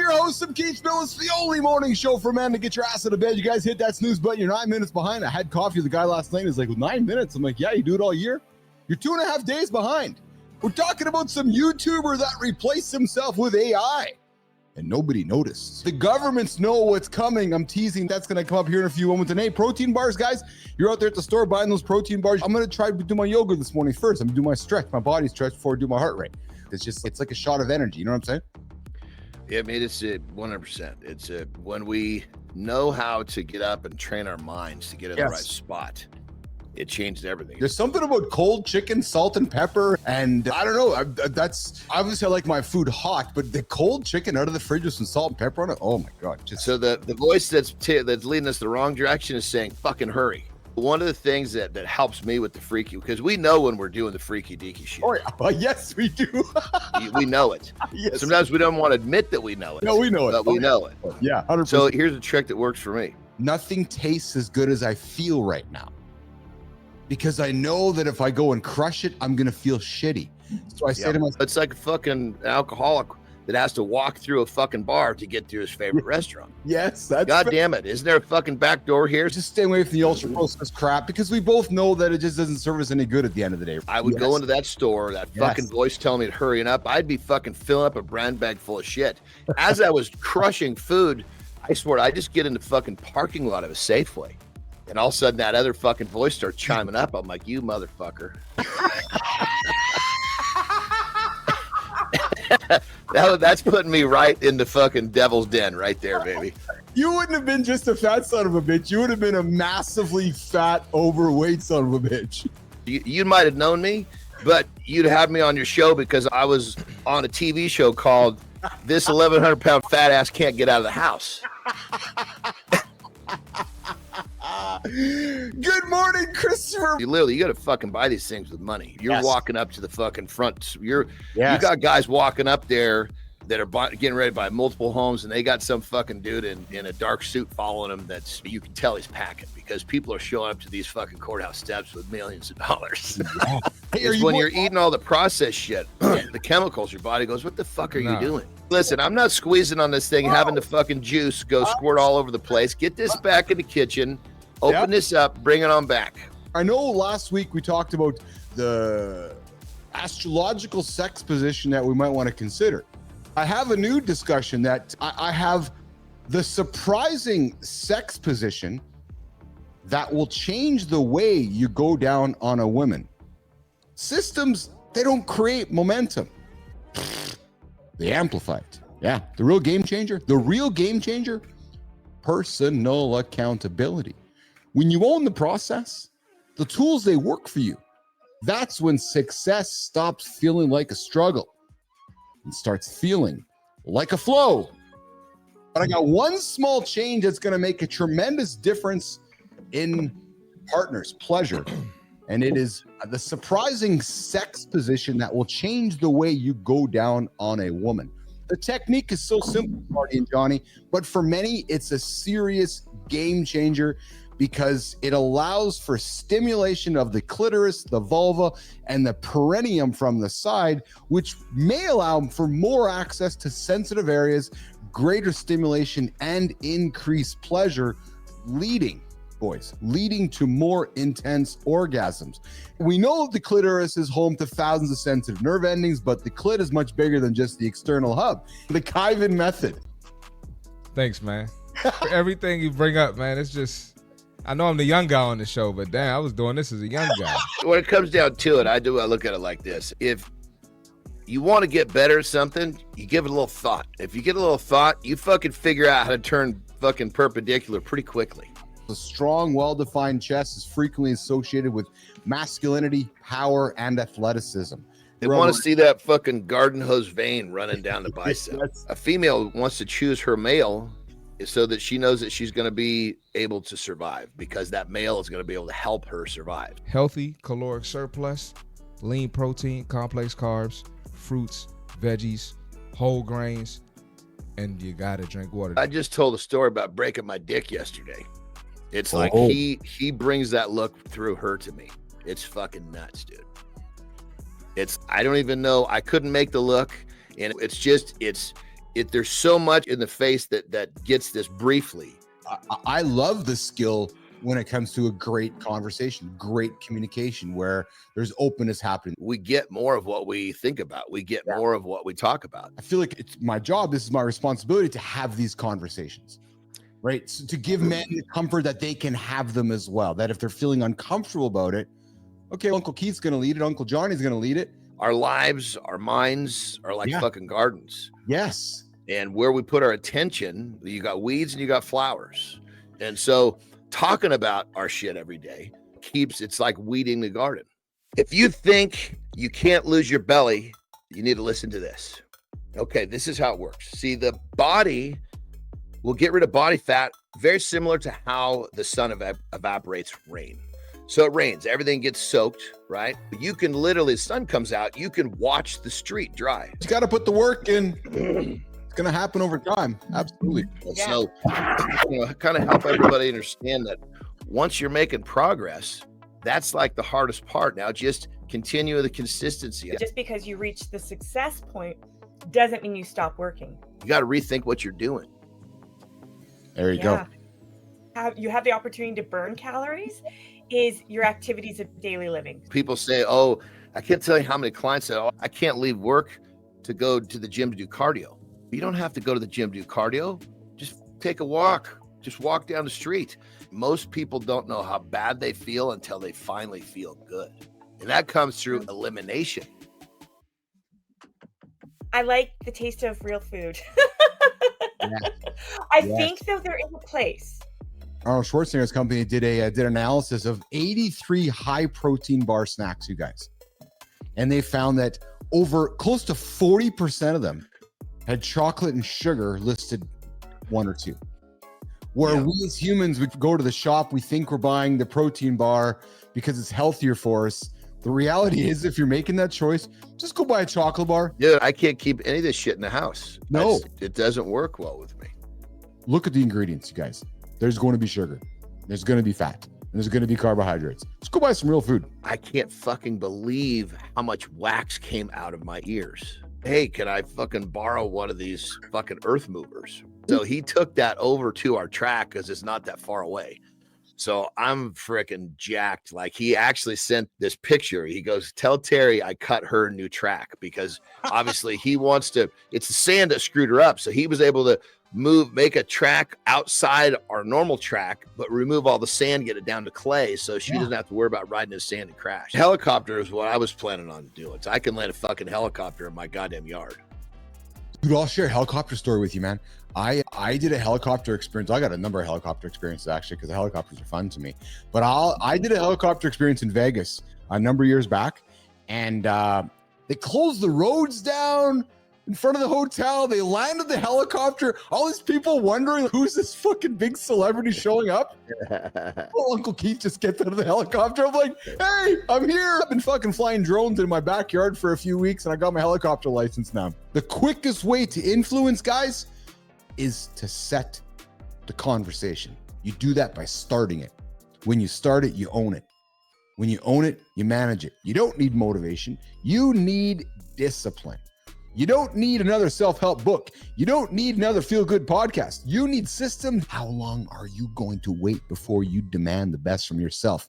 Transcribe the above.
your host, I'm Keith Bilous, the only morning show for men to get your ass out of bed. You guys hit that snooze button. You're 9 minutes behind. I had coffee with the guy last night. He's like, well, 9 minutes? I'm like, yeah, you do it all year? You're 2.5 days behind. We're talking about some YouTuber that replaced himself with AI. And nobody noticed. The governments know what's coming. I'm teasing that's going to come up here in a few moments. And hey, protein bars, guys, you're out there at the store buying those protein bars. I'm going to try to do my yoga this morning first. I'm going to do my stretch, my body stretch before I do my heart rate. It's like a shot of energy. You know what I'm saying? Yeah, I mean, it's 100%. It's when we know how to get up and train our minds to get in the right spot, it changed everything. There's something about cold chicken, salt and pepper, and I don't know. That's obviously I like my food hot, but the cold chicken out of the fridge with some salt and pepper on it. Oh my God! So the voice that's leading us the wrong direction is saying, "Fucking hurry." One of the things that helps me with the freaky, because we know when we're doing the freaky deaky shit. Oh yeah, yes we do. We know it. Yes. Sometimes we don't want to admit that we know it. No, we know it. But we know it. Yeah, 100%. So here's a trick that works for me. Nothing tastes as good as I feel right now, because I know that if I go and crush it, I'm gonna feel shitty. So I say to myself, it's like a fucking alcoholic that has to walk through a fucking bar to get to his favorite restaurant. Yes, that's God damn it. Isn't there a fucking back door here? Just stay away from the ultra processed crap, because we both know that it just doesn't serve us any good at the end of the day. I would go into that store, that fucking voice telling me to hurry up. I'd be fucking filling up a brand bag full of shit. As I was crushing food, I swear, I just get in the fucking parking lot of a Safeway. And all of a sudden that other fucking voice starts chiming up. I'm like, you motherfucker. That's putting me right in the fucking devil's den right there, baby. You wouldn't have been just a fat son of a bitch. You would have been a massively fat, overweight son of a bitch. You might have known me, but you'd have me on your show because I was on a TV show called This 1,100-Pound Fat Ass Can't Get Out of the House. Good morning, Christopher. You got to fucking buy these things with money. You're walking up to the fucking front. You got guys walking up there that are getting ready to buy multiple homes, and they got some fucking dude in a dark suit following them. You can tell he's packing, because people are showing up to these fucking courthouse steps with millions of dollars. Hey, when you're eating all the processed shit, the chemicals, your body goes, what the fuck are you doing? Listen, I'm not squeezing on this thing, having the fucking juice go squirt all over the place. Get this back in the kitchen. Open this up, bring it on back. I know last week we talked about the astrological sex position that we might want to consider. I have a new discussion that I have the surprising sex position that will change the way you go down on a woman. Systems, they don't create momentum. They amplify it. Yeah, the real game changer, personal accountability. When you own the process, the tools, they work for you. That's when success stops feeling like a struggle and starts feeling like a flow. But I got one small change that's going to make a tremendous difference in partners' pleasure. And it is the surprising sex position that will change the way you go down on a woman. The technique is so simple, Marty and Johnny, but for many, it's a serious game changer, because it allows for stimulation of the clitoris, the vulva, and the perineum from the side, which may allow for more access to sensitive areas, greater stimulation, and increased pleasure, leading to more intense orgasms. We know the clitoris is home to thousands of sensitive nerve endings, but the clit is much bigger than just the external hub. The Kaivin Method. Thanks, man. For everything you bring up, man, it's just, I know I'm the young guy on the show, but damn, I was doing this as a young guy. When it comes down to it, I look at it like this. If you want to get better at something, you give it a little thought. If you get a little thought, you fucking figure out how to turn fucking perpendicular pretty quickly. A strong, well-defined chest is frequently associated with masculinity, power, and athleticism. They want to see that fucking garden hose vein running down the bicep. A female wants to choose her male so that she knows that she's going to be able to survive, because that male is going to be able to help her survive. Healthy caloric surplus, lean protein, complex carbs, fruits, veggies, whole grains, and you got to drink water. I just told a story about breaking my dick yesterday. It's like he brings that look through her to me. It's fucking nuts, dude. I don't even know. I couldn't make the look. And it's There's so much in the face that gets this briefly. I love the skill when it comes to a great conversation, great communication, where there's openness happening. We get more of what we think about. We get more of what we talk about. I feel like it's my job. This is my responsibility to have these conversations, right? So to give men the comfort that they can have them as well. That if they're feeling uncomfortable about it, okay, Uncle Keith's going to lead it. Uncle Johnny's going to lead it. Our lives, our minds are like fucking gardens. Yes. And where we put our attention, you got weeds and you got flowers. And so talking about our shit every day it's like weeding the garden. If you think you can't lose your belly, you need to listen to this. Okay, this is how it works. See, the body will get rid of body fat very similar to how the sun evaporates rain. So it rains, everything gets soaked, right? You can literally, the sun comes out, you can watch the street dry. You got to put the work in. It's going to happen over time. Absolutely. Yeah. So, kind of help everybody understand that once you're making progress, that's like the hardest part. Now, just continue the consistency. Just because you reach the success point doesn't mean you stop working. You got to rethink what you're doing. There you go. You have the opportunity to burn calories is your activities of daily living. People say, oh, I can't tell you how many clients say, oh, I can't leave work to go to the gym to do cardio. You don't have to go to the gym to do cardio. Just take a walk. Just walk down the street. Most people don't know how bad they feel until they finally feel good. And that comes through elimination. I like the taste of real food. I think though there is a place. Arnold Schwarzenegger's company did an analysis of 83 high protein bar snacks, you guys. And they found that over close to 40% of them had chocolate and sugar listed one or two. Where we as humans, we go to the shop, we think we're buying the protein bar because it's healthier for us. The reality is, if you're making that choice, just go buy a chocolate bar. Yeah, I can't keep any of this shit in the house. No. It doesn't work well with me. Look at the ingredients, you guys. There's going to be sugar. There's going to be fat. And there's going to be carbohydrates. Just go buy some real food. I can't fucking believe how much wax came out of my ears. Hey, can I fucking borrow one of these fucking earth movers? So he took that over to our track because it's not that far away. So I'm freaking jacked. Like, he actually sent this picture. He goes, tell Terry I cut her a new track, because obviously he wants to, it's the sand that screwed her up. So he was able to make a track outside our normal track, but remove all the sand, get it down to clay, so she doesn't have to worry about riding in the sand and crash. Helicopter is what I was planning on doing. So I can land a fucking helicopter in my goddamn yard. Dude, I'll share a helicopter story with you, man. I did a helicopter experience. I got a number of helicopter experiences, actually, because the helicopters are fun to me. But I did a helicopter experience in Vegas a number of years back, and they closed the roads down in front of the hotel. They landed the helicopter. All these people wondering, who's this fucking big celebrity showing up? Oh, Uncle Keith just gets out of the helicopter. I'm like, hey, I'm here. I've been fucking flying drones in my backyard for a few weeks, and I got my helicopter license now. The quickest way to influence, guys, is to set the conversation. You do that by starting it. When you start it, you own it. When you own it, you manage it. You don't need motivation. You need discipline. You don't need another self-help book. You don't need another feel-good podcast. You need systems. How long are you going to wait before you demand the best from yourself?